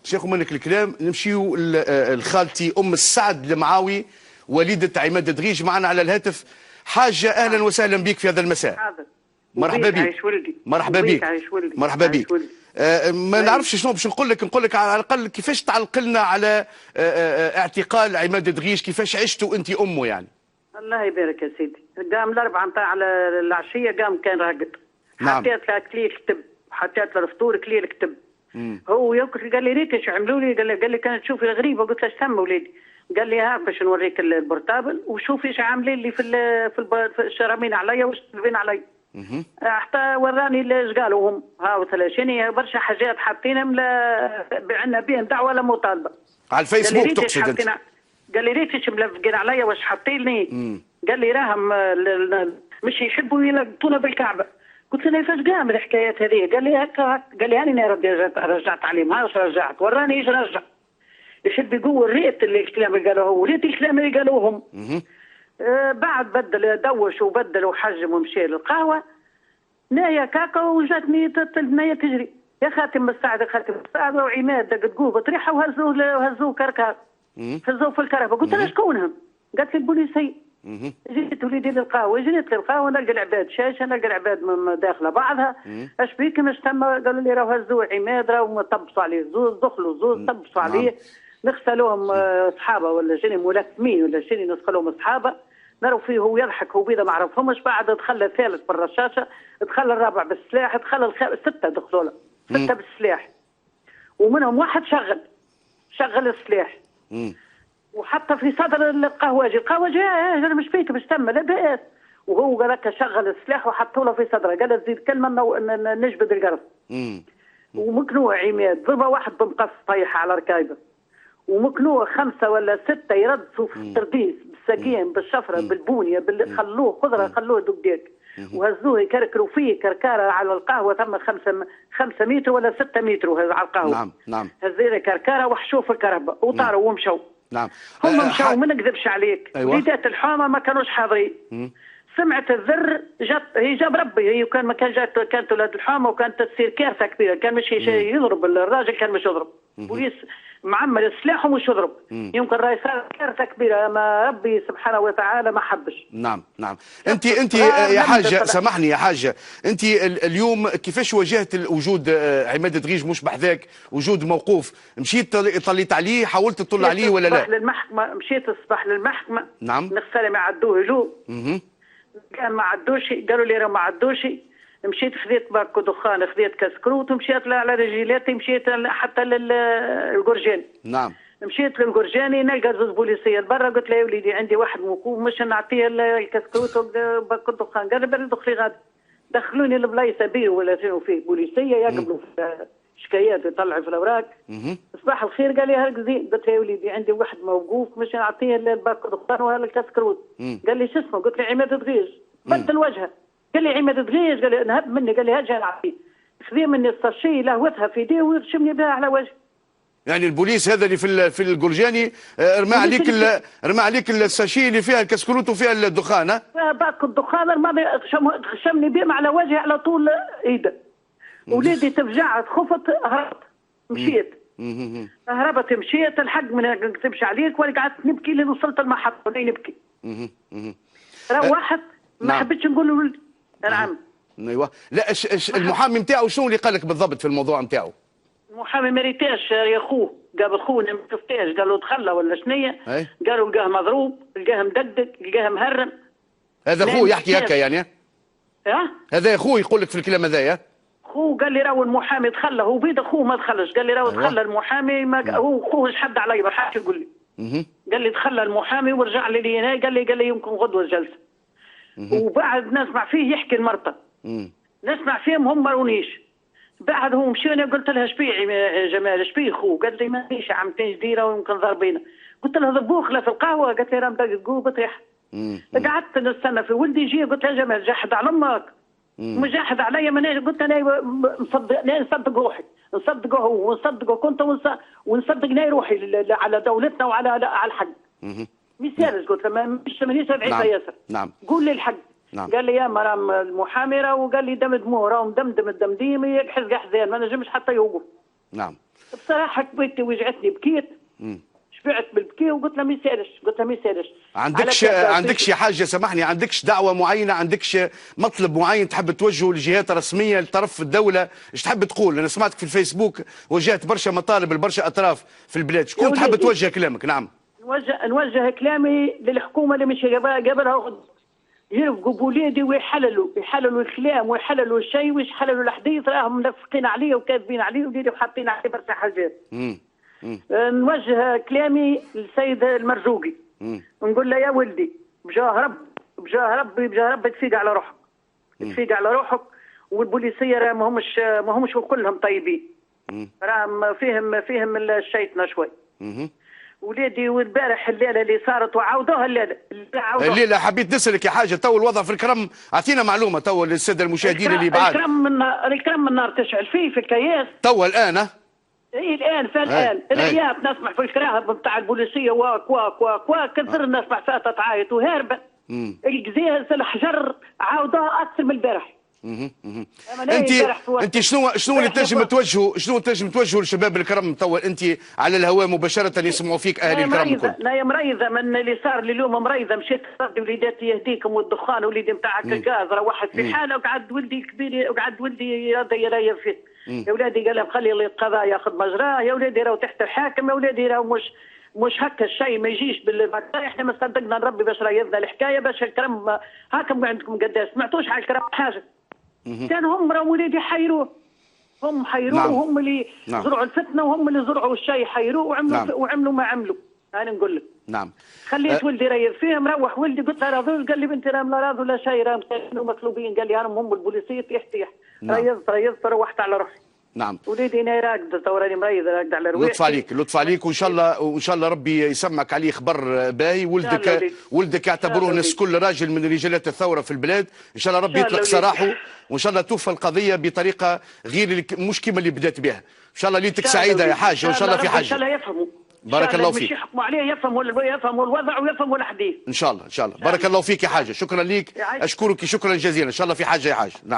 باش ناخذ منك الكلام نمشيو لخالتي ام السعد المعاوي وليده عماد دغيج معنا على الهاتف. حاجه اهلا وسهلا بك في هذا المساء. حاضر. مرحبا بك. عايش ولدي. مرحبا بك. عايش ولدي. مرحبا بك. ما نعرفش شنو باش نقول لك على الاقل كيفاش تعلق لنا على اعتقال عماد دغيج، كيفاش عشتوا انت امه يعني. الله يبارك يا سيدي. قام الاربعه نتاع على العشيه قام كان راقد. نعم. حطيت له كليل كتب، حطيت له الفطور كليل كتب. هو ياكل قال لي ريت ايش عملوا لي، قال لي كانت تشوفي غريبه. قلت له ايش تم وليدي؟ قال لي ها باش نوريك البورتابل وشوفي ايش عاملين لي في الشرامين عليا واش كاتبين علي. حتى وراني ايش قالوا هم ها 30 برشا حاجات حاطينهم عندنا بهم دعوه لا مطالبه على الفيسبوك تقصد انت؟ قال لي ريت ايش ملفقين عليا واش حاطين لي. قال لي راهم مش يحبوا يلقطونا بالكعبه. قلت له كيفاش قام الحكايات هذه؟ قال لي هكا. قال لي هاني رجعت عليهم. ها واش رجعت؟ وراني ايش رجع. يحب يقول ريت الكلام اللي قالوه هو، ريت الكلام اللي قالوهم. بعد بدل دوش وبدل وحجم ومشي للقهوه. نايا كاكا وجاتني البنيه تجري يا خاتم السعد يا خاتم السعد وعماد دقوا بطريحه وهزوه كركار. هزوه في الكرهبه. قلت لها شكونهم؟ قالت لي البوليسيه. جيت وليدي للقهوه، جريت للقهوه نلقى العباد شاشه، نلقى العباد داخله بعضها. اش بيك مش تم؟ قالوا لي راهو هزوه عماد راهو طبسوا عليه زوز، دخلوا زوز طبسوا عليه. نغسلوهم صحابه ولا شنو ملثمين ولا شنو نسخلوهم صحابه. نروا فيه هو يضحك هو بيضه ما عرفهمش. بعد دخل الثالث بالرشاشه، دخل الرابع بالسلاح، دخل سته دخلوا له، سته بالسلاح. ومنهم واحد شغل السلاح. وحتى في صدر القهوجي انا مش فيك مش تم لا بأس. وهو قال لك شغل السلاح وحطوا له في صدره. قال تزيد كلمه نجبد القرص. ومكنوع عماد ضربه واحد بمقص طيحه على ركايبه. ومكنوع 5 ولا 6 يردسوا في الترديس بالسكين بالشفره بالبونيه خلوه خضره خلوه دقيق. وهزوه يكركروا فيه كركاره على القهوه ثم 5 متر ولا 6 متر على القهوه. نعم. هزينا كركاره وحشوه في الكهرباء وطاروا ومشوا. نعم. هم مشوا ما نكذبش عليك. أيوة. وليدات الحومه ما كانوش حاضرين. سمعت الذر هي جاب ربي. هي كان ما كان كانت ولاد الحومه وكانت تصير كارثه كبيره. كان مش يضرب الراجل، كان مش يضرب. بوليس معمل السلاح ومش يضرب. يمكن راهي صار كارثه كبيره ما ربي سبحانه وتعالى ما حبش. نعم. انت يا حاجه سامحني يا حاجه، انت اليوم كيفاش واجهت وجود عماد دغيج مش بحذاك وجود موقوف؟ مشيت طليت عليه، حاولت تطل عليه ولا لا؟ للمحكمه مشيت الصباح للمحكمه. نعم. نغسل ما عدوه له. كان ما عدوش. قالوا لي راه ما عدوش. مشيت خذيت باكو دخان، خذيت كسكروت ومشيت على رجيلاتي. مشيت حتى للقرجاني. نعم. مشيت للقرجاني نلقى زوز بوليسيه برا. قلت له يا وليدي عندي واحد موقوف مش نعطيه الكسكروت وباكو دخان. قال لي دخلي غادي. دخلوني لبلايص بيه ولا شنو فيه بوليسيه يقبلوا في شكايات ويطلعوا في الاوراق. صباح الخير. قال لي هكذا. قلت له يا وليدي عندي واحد موقوف مش نعطيه الباكو دخان وهذا الكسكروت. قال لي شو اسمه؟ قلت له عماد دغيج. بدل وجهه. قال لي عماد دغيج. قال لي نهب مني. قال لي هاجي نعطيه. خذي مني الساشي لهوتها في يديه ويرشمني بها على وجهي. يعني البوليس هذا اللي في الجرجاني رمى عليك الساشي اللي فيها الكسكروت وفيها الدخان. باك الدخان الماضي شمني بهم على وجهي على طول ايده. وليدي تفجعت خفت هربت مشيت. هربت مشيت الحق ما نكذبش عليك ولا قعدت نبكي لين وصلت المحطه ولي نبكي. روحت ما حبيتش نقول له نعم. ايوه. لا المحامي نتاعو شنو اللي قال لك بالضبط في الموضوع نتاعو؟ المحامي ما ريتاش يا خوه. قال خوه ما شفتاش. قالوا تخلى ولا شنيا. قالوا لقاه مضروب، لقاه مدقدق، لقاه مهرم. هذا خوه يحكي هكا يعني؟ هذا اخوه يقول لك في الكلام هذايا؟ خوه قال لي راهو المحامي تخلى. هو بيد اخوه ما دخلش. قال لي راهو تخلى المحامي ما هو خوه شحد علي ما حدش يقول لي. قال لي تخلى المحامي ورجع لي هنا. قال لي يمكن غدوه الجلسه. وبعد نسمع فيه يحكي لمرته. نسمع فيهم هم ما رونيش. بعد هو مشينا قلت لها شبيه يا جمال شبيه خوه؟ قالت لي مانيش عمتين جديره ويمكن ضاربينا. قلت لها ضربوه خلا في القهوه. قالت لي راه مدقدقوه بطيح. قعدت نستنى في ولدي يجي. قلت له يا جمال جاحد على امك. مجاحد عليا مانيش. قلت انا نصدق روحي نصدقه هو ونصدقه كنت ونصدق روحي على دولتنا وعلى الحق. مثال قلت له مانيش بعيد ياسر. نعم. قول لي الحق. نعم. قال لي يا مرام المحامي وقال لي دمدموه راهو مدمدم الدمديم يحز حزان ما نجمش حتى يوقف. نعم. بصراحه كبيتي وجعتني، بكيت شبعت بالبكي وقلت له ما يسالش، قلت له ما يسالش. عندكش يا حاجه سامحني، عندكش دعوه معينه، عندكش مطلب معين تحب توجهه لجهات رسميه لطرف الدوله؟ ايش تحب تقول؟ انا سمعتك في الفيسبوك وجهت برشا مطالب لبرشا اطراف في البلاد، شكون تحب توجه كلامك؟ نعم. نوجه كلامي للحكومه اللي مش قبلها، يرفقوا بولادي ويحللوا الكلام ويحللوا الشيء ويحللوا الحديث، راهم ملفقين عليه وكاذبين عليه وليدي وحاطين عليه برشا حاجات. نوجه كلامي للسيد المرزوقي، نقول له يا ولدي بجاه ربي تفيق على روحك، تفيق على روحك، والبوليسيه راه ما همش كلهم طيبين، راهم فيهم الشيطنه شوي. ولادي والبارح الليله اللي صارت وعاودوها الليله حبيت نسالك يا حاجه، تو الوضع في الكرم، اعطينا معلومه تو للساده المشاهدين اللي بعاد. الكرم من النار تشعل فيه في الكياس تو الان. اي الان فالان العياط نسمع في الكراهب نتاع البوليسيه واك واك واك واك، كثر نسمع فيها تعيط وهاربه. القزاز الحجر عاودوها اكثر من البارح. انت شنو اللي تنجم توجهوا لشباب الكرم تو انت على الهواء مباشره يسمعوا فيك اهل الكرم الكل؟ انا مريضه من اللي صار لي اليوم، مريضه مشيت تصدي وليداتي يهديكم والدخان وليدي نتاعك الغاز روحت في حاله، وقعد ولدي كبير وقعد ولدي يريف فيه. يا ولادي قال لهم خلي القضاء ياخذ مجراه، يا ولادي راهو تحت الحاكم، يا ولادي راهو مش هكا الشيء ما يجيش احنا ما صدقنا نربي باش ريضنا الحكايه باش الكرم هاكم عندكم قداش سمعتوش على الكرم حاجه. كان هم راهم ولادي حيروه، هم حيروه. نعم. وهم اللي زرعوا الفتنه وهم اللي زرعوا الشيء، حيروه وعملوا ما عملوا. انا نقول لك نعم. خليت ولدي ريض فيه، مروح ولدي قلت له راضي، قال لي بنتي راهم لا راضوا لا شيء، راهم مطلوبين. قال لي هم البوليسيه طيح. نعم. ريضت روحت على روحي. نعم. وليدي انا راقد توراني مريض راقد على رواحي. لطف عليك وان شاء الله ربي يسمعك عليه خبر باهي. ولدك يعتبروه الناس كل راجل من رجالات الثوره في البلاد، ان شاء الله ربي يطلق سراحه، وان شاء الله توفى القضيه بطريقه غير مش كما اللي بدات بها. ان شاء الله ليلتك سعيده يا حاجه، وان شاء الله في حاجه. ان شاء الله يفهموا. بارك الله فيك. مش يحكموا عليه، يفهموا الوضع ويفهموا الحديث. ان شاء الله. بارك الله فيك يا حاجه، شكرا ليك، اشكرك شكرا جزيلا. ان شاء الله في حاجه يا حاجه. نعم.